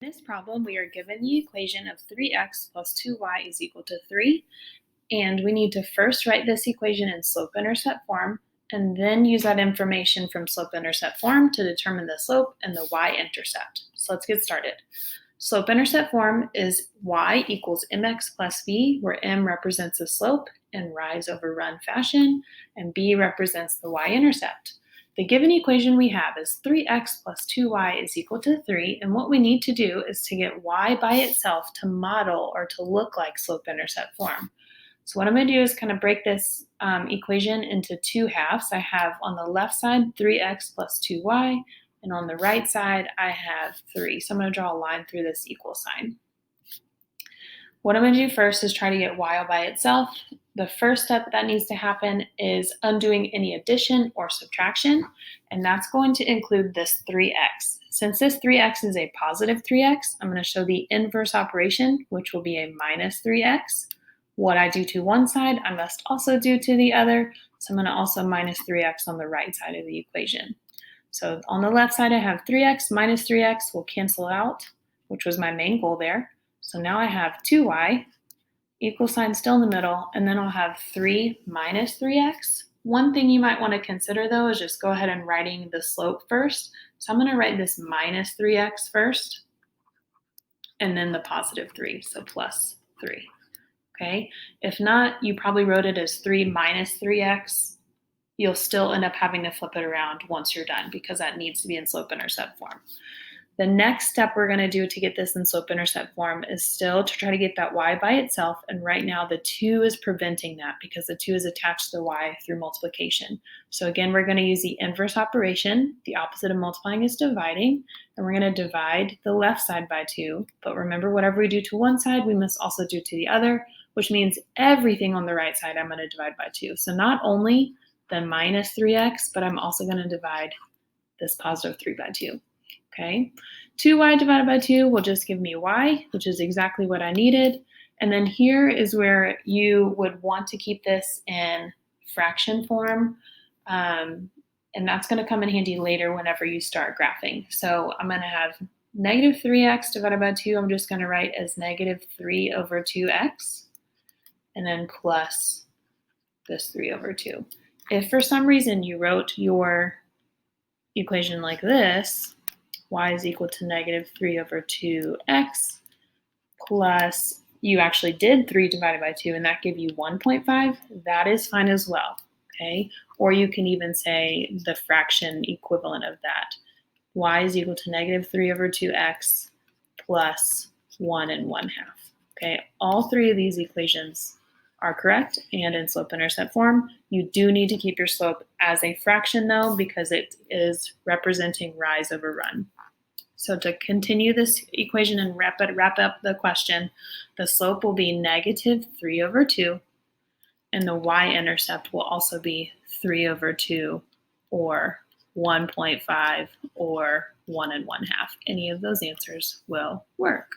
In this problem, we are given the equation of 3x plus 2y is equal to 3, and we need to first write this equation in slope-intercept form, and then use that information from slope-intercept form to determine the slope and the y-intercept. So let's get started. Slope-intercept form is y equals mx plus b, where m represents the slope in rise over run fashion, and b represents the y-intercept. The given equation we have is 3x plus 2y is equal to 3, and what we need to do is to get y by itself to model or to look like slope-intercept form. So what I'm going to do is kind of break this equation into two halves. I have on the left side 3x plus 2y, and on the right side I have 3. So I'm going to draw a line through this equal sign. What I'm going to do first is try to get y all by itself. The first step that needs to happen is undoing any addition or subtraction, and that's going to include this 3x. Since this 3x is a positive 3x, I'm going to show the inverse operation, which will be a minus 3x. What I do to one side, I must also do to the other, so I'm going to also minus 3x on the right side of the equation. So on the left side, I have 3x minus 3x will cancel out, which was my main goal there. So now I have 2y, equal sign still in the middle, and then I'll have 3 minus 3x. One thing you might want to consider though is just go ahead and writing the slope first. So I'm going to write this minus 3x first, and then the positive 3, so plus 3. Okay, if not, you probably wrote it as 3 minus 3x. You'll still end up having to flip it around once you're done because that needs to be in slope-intercept form. The next step we're going to do to get this in slope-intercept form is still to try to get that y by itself, and right now the 2 is preventing that because the 2 is attached to the y through multiplication. So again, we're going to use the inverse operation. The opposite of multiplying is dividing, and we're going to divide the left side by 2. But remember, whatever we do to one side, we must also do to the other, which means everything on the right side I'm going to divide by 2. So not only the minus 3x, but I'm also going to divide this positive 3 by 2. Okay, 2y divided by 2 will just give me y, which is exactly what I needed. And then here is where you would want to keep this in fraction form. And that's going to come in handy later whenever you start graphing. So I'm going to have negative 3x divided by 2. I'm just going to write as negative 3 over 2x. And then plus this 3 over 2. If for some reason you wrote your equation like this, y is equal to negative 3 over 2x plus, you actually did 3 divided by 2 and that gave you 1.5, that is fine as well, okay? Or you can even say the fraction equivalent of that. Y is equal to negative 3 over 2x plus 1 and 1/2, okay? All three of these equations are correct and in slope-intercept form. You do need to keep your slope as a fraction though, because it is representing rise over run. So to continue this equation and wrap up the question, the slope will be negative 3 over 2, and the y-intercept will also be 3 over 2, or 1.5, or 1 and 1/2. Any of those answers will work.